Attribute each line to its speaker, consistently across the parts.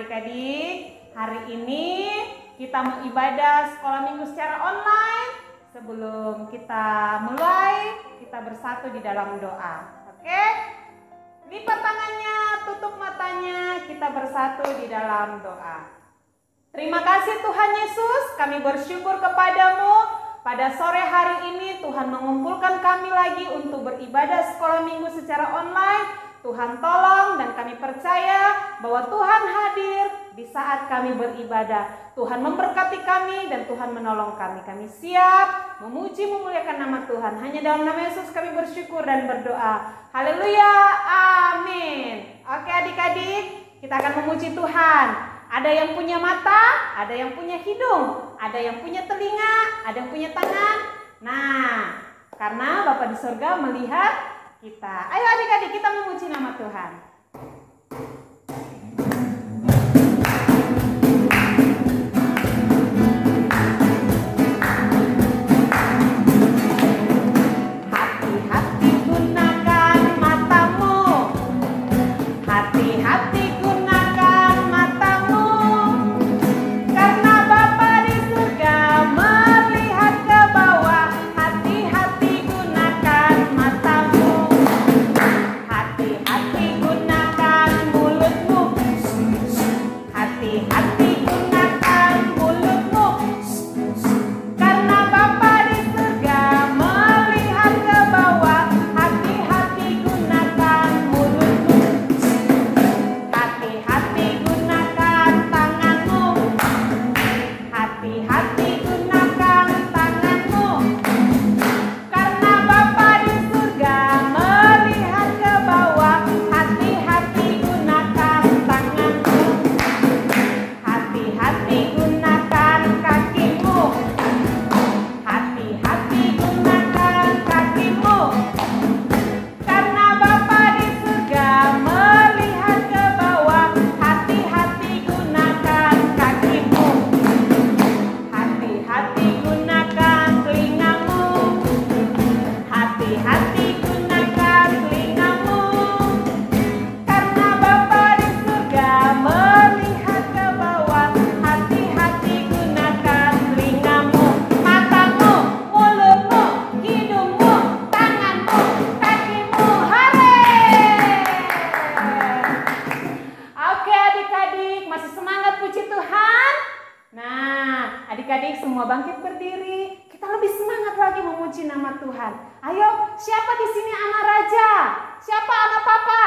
Speaker 1: adik-adik, hari ini kita mau ibadah sekolah minggu secara online. Sebelum kita mulai, kita bersatu di dalam doa. Oke? Lipat tangannya, tutup matanya, kita bersatu di dalam doa. Terima kasih Tuhan Yesus, kami bersyukur kepadamu. Pada sore hari ini Tuhan mengumpulkan kami lagi untuk beribadah sekolah minggu secara online. Tuhan tolong dan kami percaya bahwa Tuhan hadir di saat kami beribadah. Tuhan memberkati kami dan Tuhan menolong kami. Kami siap memuji memuliakan nama Tuhan. Hanya dalam nama Yesus kami bersyukur dan berdoa. Haleluya, amin. Oke adik-adik, kita akan memuji Tuhan. Ada yang punya mata, ada yang punya hidung, ada yang punya telinga, ada yang punya tangan. Nah, karena Bapa di surga melihat kita. Ayo adik-adik kita memuji nama Tuhan. Hati-hati gunakan matamu. Hati-hati gunakan matamu. Karena Bapa di surga melihat ke bawah. Hati-hati gunakan matamu. Hati-hati gunakan mulutmu. Hati-hati gunakan mulutmu. Karena Bapa di surga melihat ke bawah. Hati-hati gunakan mulutmu. Hati-hati gunakan tanganmu. Hati-hati gunakan tanganmu. Karena Bapa di surga melihat ke bawah. Hati-hati gunakan tanganmu. Hati-hati gunakan kakimu. Hati-hati gunakan kakimu. Karena Bapa di surga melihat ke bawah. Hati-hati gunakan kakimu. Hati-hati gunakan telingamu. Hati-hati gunakan telingamu. Karena Bapa di surga melihat ke bawah. Hati-hati gunakan telingamu. Matamu, mulutmu, hidungmu, tanganmu, kakimu. Hore! Oke adik-adik, masih semangat puji Tuhan? Nah, adik-adik semua bangkit berdiri. Kita lebih semangat lagi memuji nama Tuhan. Ayo, siapa di sini anak raja? Siapa anak papa?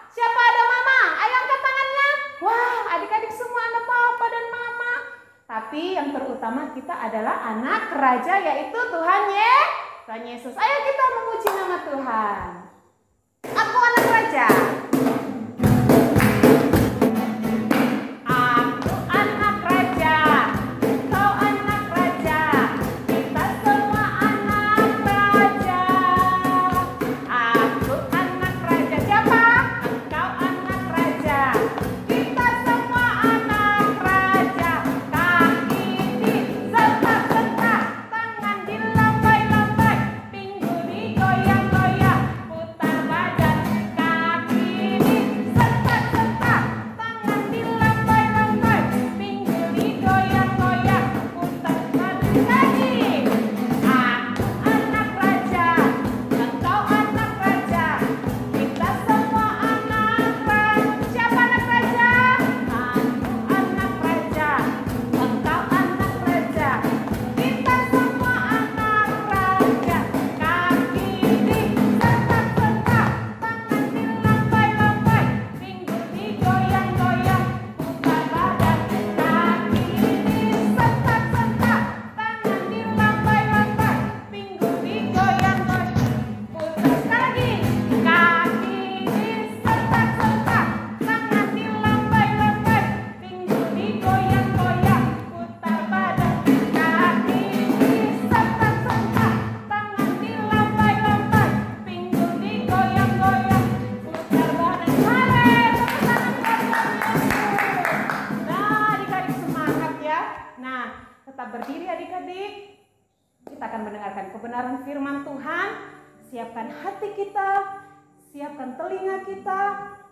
Speaker 1: Siapa ada mama? Ayo angkat tangannya. Wah, adik-adik semua anak papa dan mama. Tapi yang terutama kita adalah anak raja, yaitu Tuhan Yesus. Ayo kita memuji nama Tuhan. Aku anak raja. Aku anak raja, kau anak raja, kita semua anak raja. Aku anak raja, siapa? Engkau anak raja, kita semua anak raja. Kaki disetak-setak, tangan dilambai-lambai, pinggul digoyang-goyang, putar badan. Kaki disetak-setak, tangan dilambai-lambai, pinggul digoyang-goyang, putar badan lagi. Aku anak raja, engkau anak raja, kita semua anak raja. Siapa anak raja? Aku anak raja, engkau anak raja, kita semua anak raja. Kaki disetak-setak, tangan dilambai-lambai, pinggul digoyang-goyang, putar badan. Kaki disetak-setak, tangan dilambai-lambai, pinggul digoyang-goyang, putar lagi. Kaki disetak-setak, tangan dilambai-lambai, pinggul digoyang-goyang, putar badan. Kaki disetak-setak, tangan dilambai-lambai, pinggul digoyang-goyang, putar badan. Hore, tepuk tangan buat Tuhan Yesus. Nah, adik-adik semangat ya. Nah, tetap berdiri adik-adik. Kita akan mendengarkan kebenaran firman Tuhan. Siapkan hati kita, siapkan telinga kita.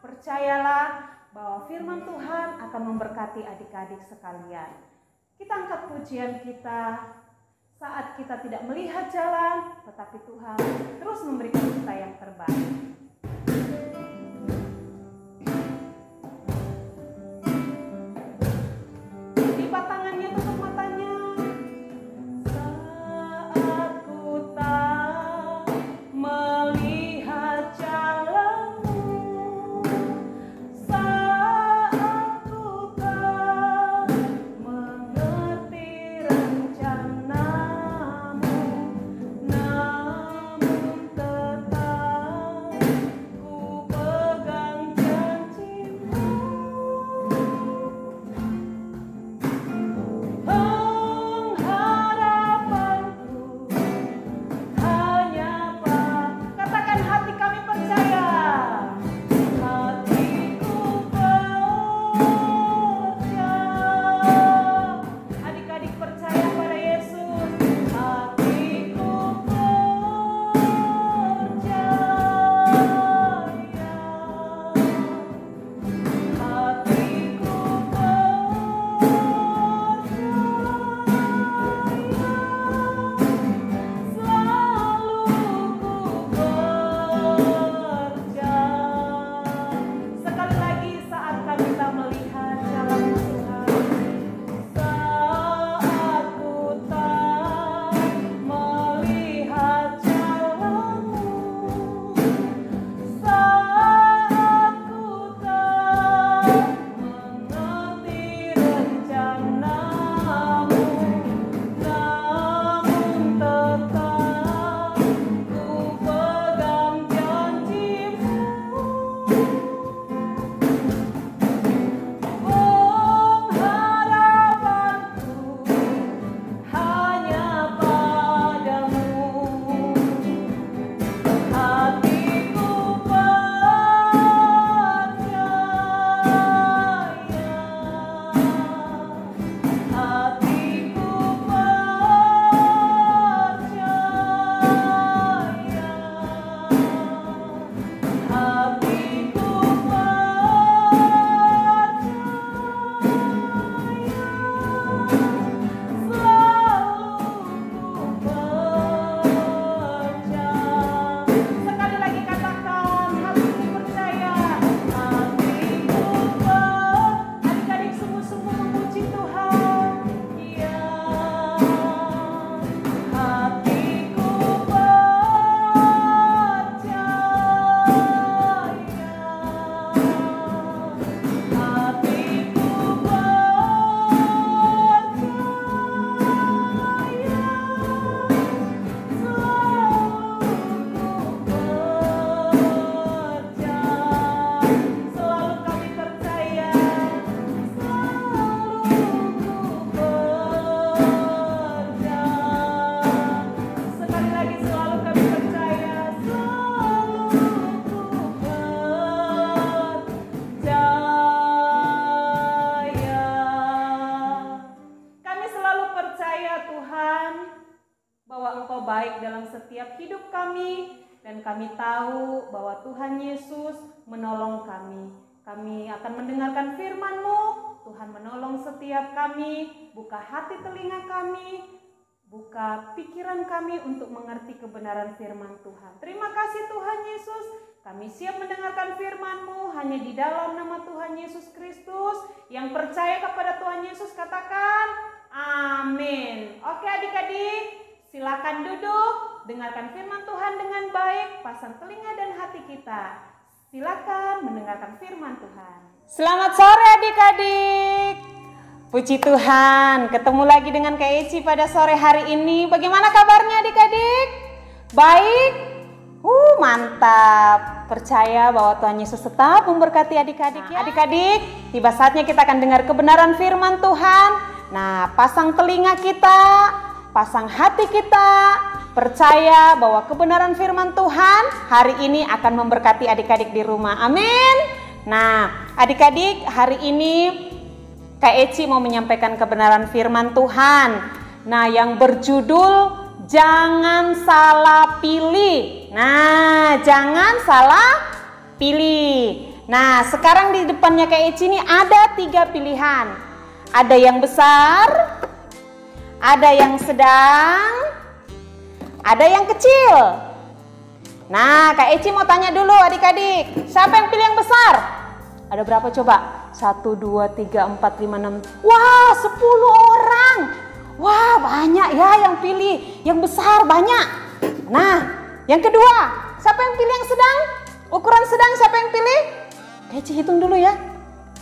Speaker 1: Percayalah bahwa firman Tuhan akan memberkati adik-adik sekalian. Kita angkat pujian kita saat kita tidak melihat jalan, tetapi Tuhan terus memberikan kita yang terbaik. Lipat tangannya, tutup matanya. Saat ku tak melihat jalanmu, saat ku tak mengerti rencanamu, namun tetap ku pegang janjimu. Pengharapanku hanya katakan hati kami percaya. Hatiku percaya. Adik-adik percaya pada Yesus. Hatiku percaya. Hatiku sekali lagi saat kami tak melihat jalan Tuhan, saat ku tak melihat jalanmu, saat ku tak mengerti rencanamu, namun tetap ku pegang janjimu. Pengharapanku hanya padamu. Hatiku percaya. Hatiku percaya. Hatiku sekali lagi katakan hatiku percaya. Hatiku adik-adik sungguh-sungguh memuji Tuhan. Ya, hatiku percaya. Hatiku selalu kami percaya, sekali lagi selalu kami percaya, selalu percaya. Kami selalu percaya Tuhan bahwa Engkau baik dalam setiap hidup kami, dan kami tahu bahwa Tuhan Yesus menolong kami. Kami akan mendengarkan firman-Mu. Tuhan menolong setiap kami, buka hati telinga kami, buka pikiran kami untuk mengerti kebenaran firman Tuhan. Terima kasih Tuhan Yesus. Kami siap mendengarkan firman-Mu hanya di dalam nama Tuhan Yesus Kristus. Yang percaya kepada Tuhan Yesus katakan amin. Oke adik-adik, silakan duduk, dengarkan firman Tuhan dengan baik, pasang telinga dan hati kita. Silakan mendengarkan firman Tuhan. Selamat sore adik-adik. Puji Tuhan, ketemu lagi dengan Kak Eci pada sore hari ini. Bagaimana kabarnya adik-adik? Baik? Mantap. Percaya bahwa Tuhan Yesus tetap memberkati adik-adik ya. Adik-adik, tiba saatnya kita akan dengar kebenaran firman Tuhan. Nah, pasang telinga kita, pasang hati kita, percaya bahwa kebenaran firman Tuhan hari ini akan memberkati adik-adik di rumah. Amin. Nah, adik-adik, hari ini Kak Eci mau menyampaikan kebenaran firman Tuhan. Nah, yang berjudul jangan salah pilih. Nah, jangan salah pilih. Nah, sekarang di depannya Kak Eci ini ada 3 pilihan. Ada yang besar, ada yang sedang, ada yang kecil. Nah, Kak Eci mau tanya dulu adik-adik, siapa yang pilih yang besar? Ada berapa coba? 1, 2, 3, 4, 5, 6. Wah, 10 orang. Wah, banyak ya yang pilih yang besar, banyak. Nah, yang kedua, siapa yang pilih yang sedang? Ukuran sedang siapa yang pilih? Kak Eci hitung dulu ya.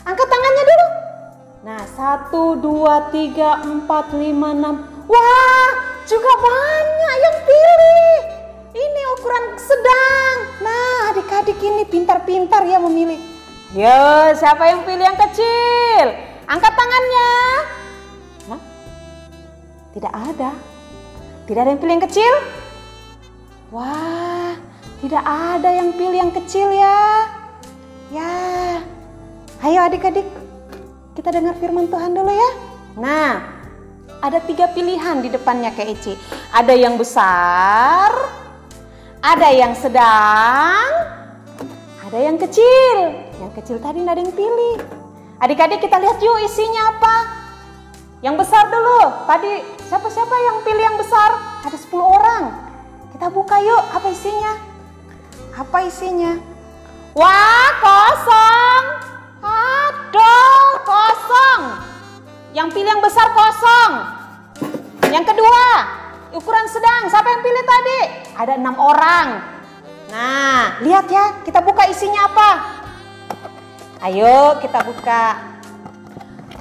Speaker 1: Angkat tangannya dulu. Nah, 1, 2, 3, 4, 5, 6. Wah, juga banyak yang pilih. Ini ukuran sedang. Nah, adik-adik ini pintar-pintar ya memilih. Yo, siapa yang pilih yang kecil? Angkat tangannya. Hah? Tidak ada. Tidak ada yang pilih yang kecil? Wah, tidak ada yang pilih yang kecil ya. Ya, ayo adik-adik, kita dengar firman Tuhan dulu ya. Nah, ada 3 pilihan di depannya Kak Eci. Ada yang besar, ada yang sedang, ada yang kecil. Yang kecil tadi nggak ada yang pilih. Adik-adik kita lihat yuk isinya apa. Yang besar dulu. Tadi siapa-siapa yang pilih yang besar? Ada 10 orang. Kita buka yuk, apa isinya? Apa isinya? Wah, kosong. Aduh, kosong. Yang pilih yang besar kosong. Yang kedua, ukuran sedang. Siapa yang pilih tadi? Ada 6 orang. Nah, lihat ya, kita buka isinya apa? Ayo kita buka.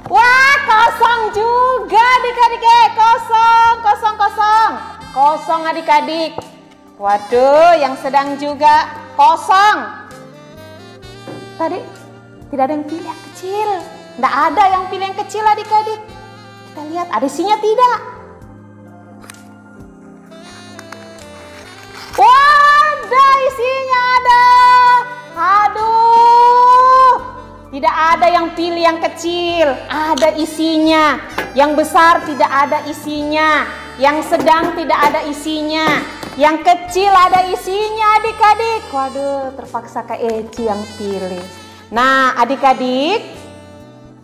Speaker 1: Wah, kosong juga adik-adik. Kosong adik-adik. Waduh, yang sedang juga kosong. Tadi tidak ada yang pilih yang kecil. Tidak ada yang pilih yang kecil adik-adik. Kita lihat ada isinya tidak? Waduh, isinya ada. Aduh, tidak ada yang pilih yang kecil. Ada isinya. Yang besar tidak ada isinya. Yang sedang tidak ada isinya. Yang kecil ada isinya adik-adik. Waduh, terpaksa Kak Eci yang pilih. Nah, adik-adik,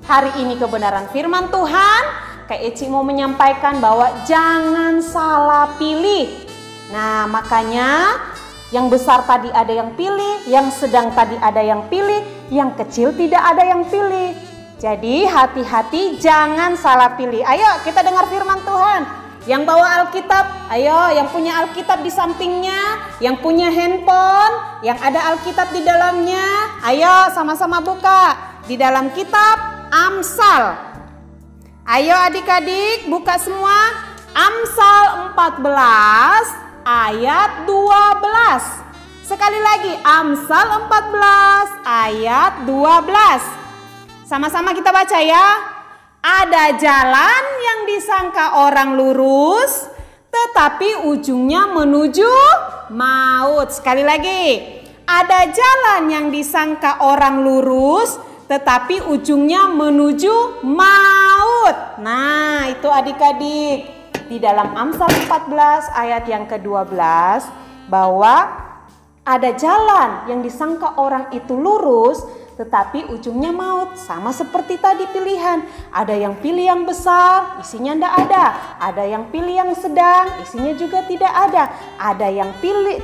Speaker 1: hari ini kebenaran firman Tuhan, Kak Eci mau menyampaikan bahwa jangan salah pilih. Nah, makanya yang besar tadi ada yang pilih, yang sedang tadi ada yang pilih, yang kecil tidak ada yang pilih. Jadi hati-hati jangan salah pilih. Ayo kita dengar firman Tuhan. Yang bawa Alkitab, ayo yang punya Alkitab di sampingnya, yang punya handphone, yang ada Alkitab di dalamnya, ayo sama-sama buka di dalam kitab Amsal. Ayo adik-adik buka semua Amsal 14 ayat 12. Sekali lagi Amsal 14 ayat 12. Sama-sama kita baca ya. Ada jalan yang disangka orang lurus, tetapi ujungnya menuju maut. Sekali lagi, ada jalan yang disangka orang lurus, tetapi ujungnya menuju maut. Nah, itu adik-adik. Di dalam Amsal 14 ayat yang ke-12, bahwa ada jalan yang disangka orang itu lurus, tetapi ujungnya maut. Sama seperti tadi pilihan. Ada yang pilih yang besar, isinya tidak ada. Ada yang pilih yang sedang, isinya juga tidak ada.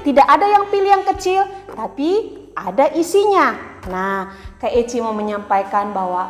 Speaker 1: Tidak ada yang pilih yang kecil, tapi ada isinya. Nah, Kak Eci mau menyampaikan bahwa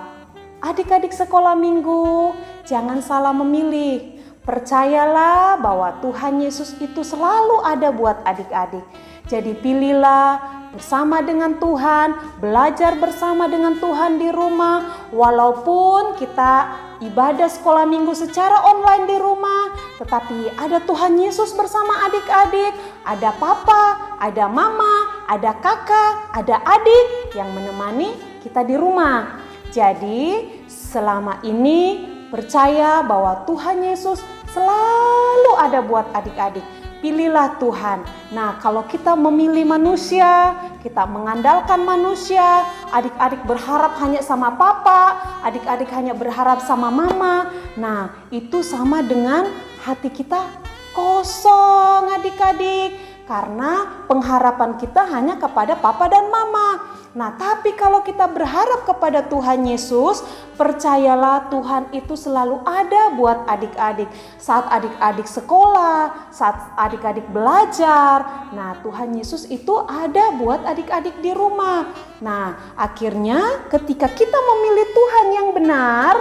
Speaker 1: adik-adik sekolah minggu jangan salah memilih. Percayalah bahwa Tuhan Yesus itu selalu ada buat adik-adik. Jadi pilihlah bersama dengan Tuhan, belajar bersama dengan Tuhan di rumah. Walaupun kita ibadah sekolah minggu secara online di rumah, tetapi ada Tuhan Yesus bersama adik-adik. Ada papa, ada mama, ada kakak, ada adik yang menemani kita di rumah. Jadi selama ini percaya bahwa Tuhan Yesus selalu ada buat adik-adik. Pilihlah Tuhan. Nah, kalau kita memilih manusia, kita mengandalkan manusia, adik-adik berharap hanya sama papa, adik-adik hanya berharap sama mama. Nah, itu sama dengan hati kita kosong adik-adik. Karena pengharapan kita hanya kepada papa dan mama. Nah, tapi kalau kita berharap kepada Tuhan Yesus, percayalah Tuhan itu selalu ada buat adik-adik. Saat adik-adik sekolah, saat adik-adik belajar, nah Tuhan Yesus itu ada buat adik-adik di rumah. Nah, akhirnya ketika kita memilih Tuhan yang benar,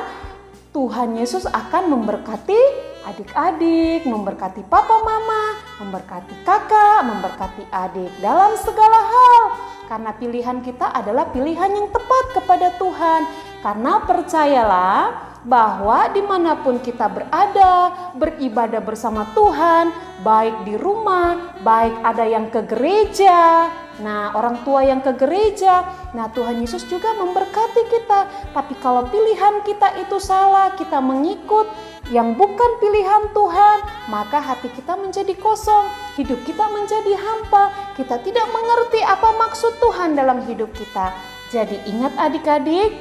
Speaker 1: Tuhan Yesus akan memberkati adik-adik, memberkati papa mama, memberkati kakak, memberkati adik dalam segala hal. Karena pilihan kita adalah pilihan yang tepat kepada Tuhan. Karena percayalah bahwa dimanapun kita berada, beribadah bersama Tuhan, baik di rumah, baik ada yang ke gereja, nah orang tua yang ke gereja, nah Tuhan Yesus juga memberkati kita. Tapi kalau pilihan kita itu salah, kita mengikut yang bukan pilihan Tuhan, maka hati kita menjadi kosong, hidup kita menjadi hampa, kita tidak mengerti apa maksud Tuhan dalam hidup kita. Jadi ingat adik-adik,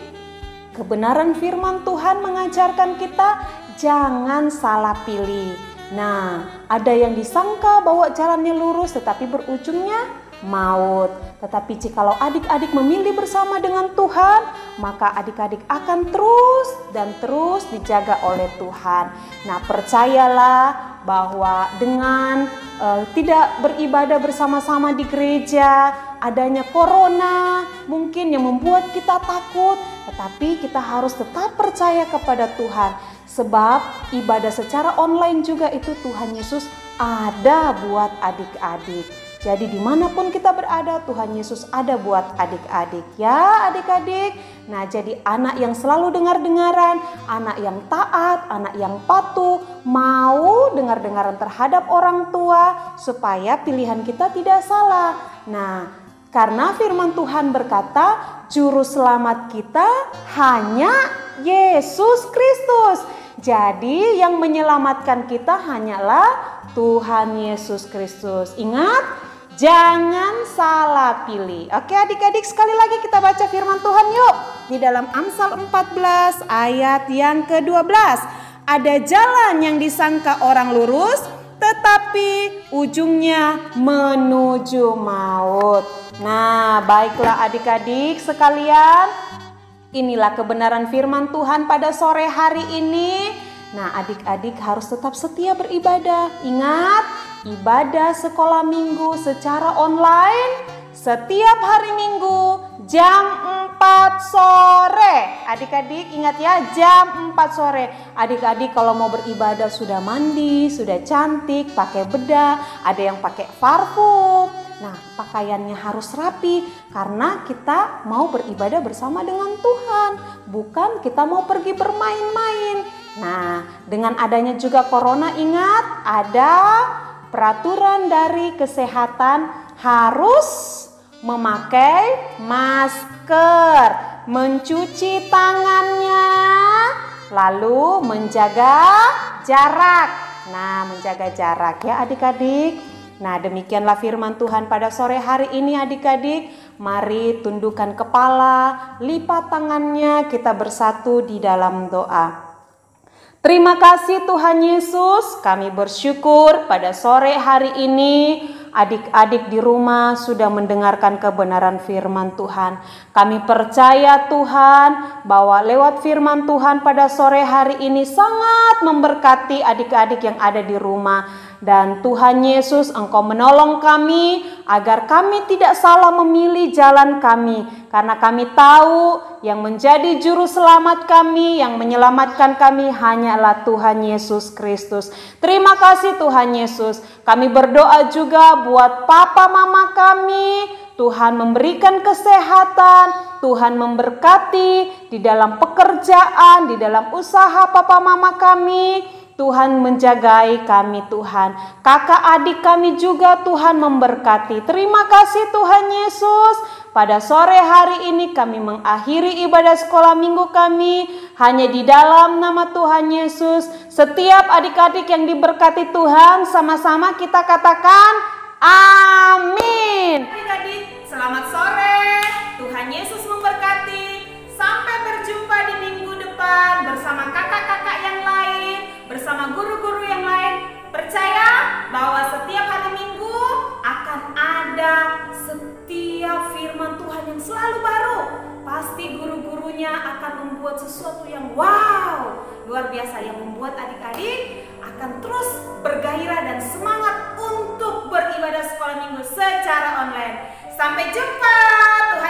Speaker 1: kebenaran firman Tuhan mengajarkan kita jangan salah pilih. Nah, ada yang disangka bahwa jalannya lurus tetapi berujungnya maut. Tetapi jikalau adik-adik memilih bersama dengan Tuhan, maka adik-adik akan terus dan terus dijaga oleh Tuhan. Nah, percayalah bahwa dengan tidak beribadah bersama-sama di gereja, adanya corona mungkin yang membuat kita takut, tetapi kita harus tetap percaya kepada Tuhan. Sebab ibadah secara online juga itu Tuhan Yesus ada buat adik-adik. Jadi dimanapun kita berada, Tuhan Yesus ada buat adik-adik. Ya adik-adik, nah jadi anak yang selalu dengar-dengaran, anak yang taat, anak yang patuh, mau dengar-dengaran terhadap orang tua, supaya pilihan kita tidak salah. Nah, karena firman Tuhan berkata, juru selamat kita hanya Yesus Kristus. Jadi yang menyelamatkan kita hanyalah Tuhan Yesus Kristus. Ingat, jangan salah pilih. Oke adik-adik, sekali lagi kita baca firman Tuhan yuk. Di dalam Amsal 14 ayat yang ke-12. Ada jalan yang disangka orang lurus, tetapi ujungnya menuju maut. Nah, baiklah adik-adik sekalian, inilah kebenaran firman Tuhan pada sore hari ini. Nah, adik-adik harus tetap setia beribadah. Ingat, ibadah sekolah minggu secara online setiap hari Minggu jam 4 sore. Adik-adik ingat ya, jam 4 sore. Adik-adik kalau mau beribadah sudah mandi, sudah cantik, pakai bedak, ada yang pakai parfum. Nah, pakaiannya harus rapi karena kita mau beribadah bersama dengan Tuhan, bukan kita mau pergi bermain-main. Nah, dengan adanya juga corona, ingat ada peraturan dari kesehatan harus memakai masker, mencuci tangannya, lalu menjaga jarak. Nah, menjaga jarak ya adik-adik. Nah, demikianlah firman Tuhan pada sore hari ini adik-adik. Mari tundukkan kepala, lipat tangannya, kita bersatu di dalam doa. Terima kasih Tuhan Yesus, kami bersyukur pada sore hari ini adik-adik di rumah sudah mendengarkan kebenaran firman Tuhan. Kami percaya Tuhan bahwa lewat firman Tuhan pada sore hari ini sangat memberkati adik-adik yang ada di rumah. Dan Tuhan Yesus, Engkau menolong kami agar kami tidak salah memilih jalan kami. Karena kami tahu yang menjadi juru selamat kami, yang menyelamatkan kami hanyalah Tuhan Yesus Kristus. Terima kasih Tuhan Yesus. Kami berdoa juga buat papa mama kami. Tuhan memberikan kesehatan, Tuhan memberkati di dalam pekerjaan, di dalam usaha papa mama kami. Tuhan menjagai kami Tuhan. Kakak adik kami juga Tuhan memberkati. Terima kasih Tuhan Yesus. Pada sore hari ini kami mengakhiri ibadah sekolah minggu kami hanya di dalam nama Tuhan Yesus. Setiap adik-adik yang diberkati Tuhan, sama-sama kita katakan amin. Adik-adik, selamat sore. Tuhan Yesus memberkati. Sampai berjumpa di minggu depan bersama kakak-kakak yang lain, bersama guru-guru yang lain. Percaya bahwa setiap hari Minggu akan ada setiap firman Tuhan yang selalu
Speaker 2: akan membuat sesuatu yang wow, luar biasa, yang membuat adik-adik akan terus bergairah dan semangat untuk beribadah sekolah minggu secara online. Sampai jumpa. Tuhan